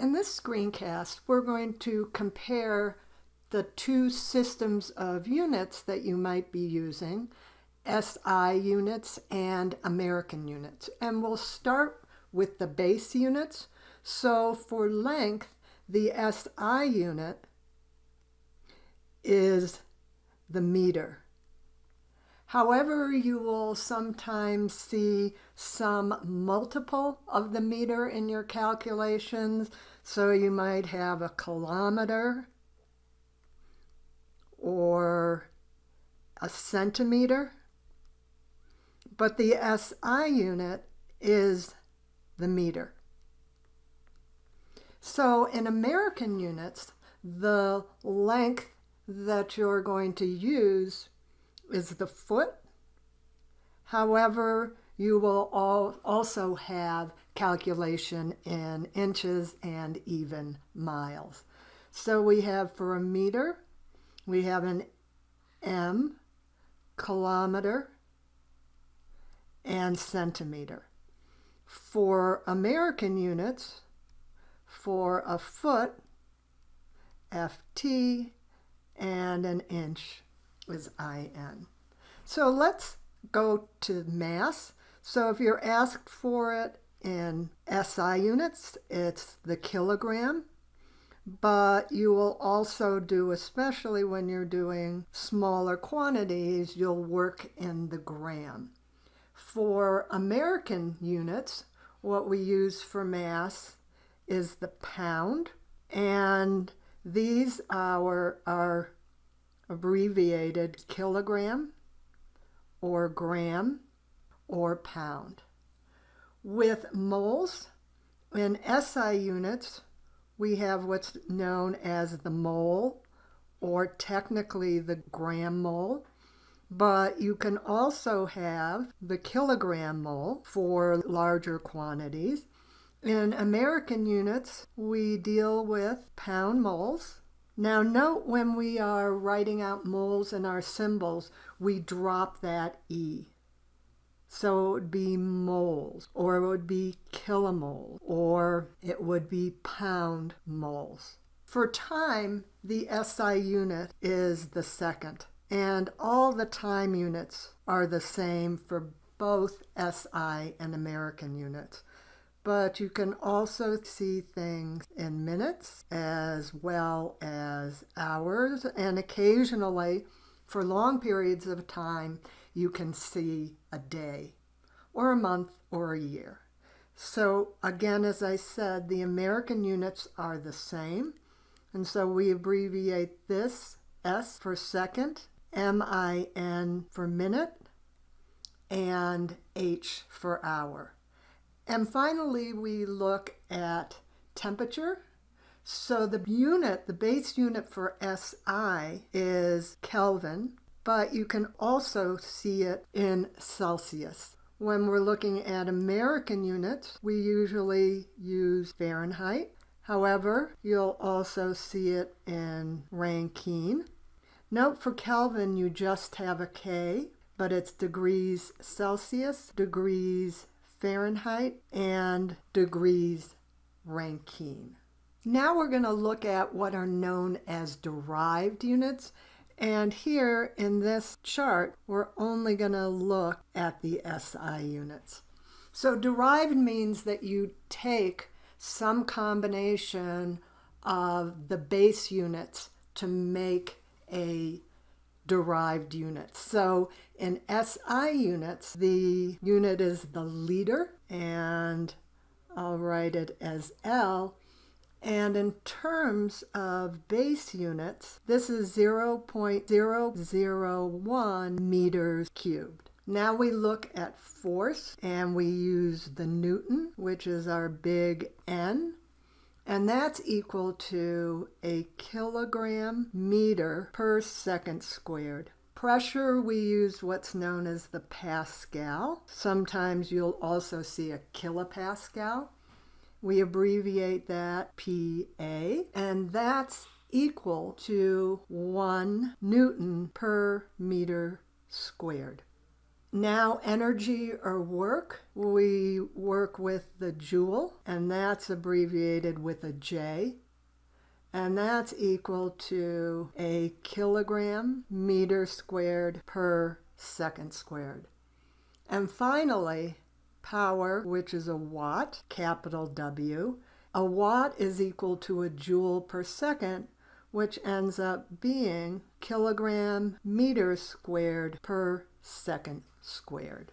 In this screencast, we're going to compare the two systems of units that you might be using, SI units and American units. And we'll start with the base units. So for length, the SI unit is the meter. However, you will sometimes see some multiple of the meter in your calculations. So you might have a kilometer or a centimeter. But the SI unit is the meter. So in American units, the length that you're going to use is the foot. However, you will also have calculation in inches and even miles. So we have for a meter, we have an M, kilometer, and centimeter. For American units, for a foot, FT, and an inch is IN. So let's go to mass. So if you're asked for it in SI units, it's the kilogram. But you will also do, especially when you're doing smaller quantities, you'll work in the gram. For American units, what we use for mass is the pound, and these are abbreviated kilogram or gram or pound. With moles, in SI units, we have what's known as the mole, or technically the gram mole, but you can also have the kilogram mole for larger quantities. In American units, we deal with pound moles. Now note when we are writing out moles in our symbols, we drop that E. So it would be moles, or it would be kilomoles, or it would be pound moles. For time, the SI unit is the second, and all the time units are the same for both SI and American units. But you can also see things in minutes as well as hours, and occasionally, for long periods of time, you can see a day or a month or a year. So again, as I said, the American units are the same, and so we abbreviate this S for second, MIN for minute, and H for hour. And finally, we look at temperature. So the base unit for SI is Kelvin, but you can also see it in Celsius. When we're looking at American units, we usually use Fahrenheit. However, you'll also see it in Rankine. Note for Kelvin, you just have a K, but it's degrees Celsius, degrees Fahrenheit, and degrees Rankine. Now we're going to look at what are known as derived units. And here in this chart, we're only going to look at the SI units. So derived means that you take some combination of the base units to make a derived unit. So in SI units, the unit is the liter, and I'll write it as L. And in terms of base units, this is 0.001 meters cubed. Now we look at force, and we use the Newton, which is our big N, and that's equal to a kilogram meter per second squared. Pressure, we use what's known as the Pascal. Sometimes you'll also see a kilopascal. We abbreviate that PA, and that's equal to 1 Newton per meter squared. Now energy or work, we work with the joule, and that's abbreviated with a J. And that's equal to a kilogram meter squared per second squared. And finally, power, which is a watt, capital W. A watt is equal to a joule per second, which ends up being kilogram meter squared per second squared.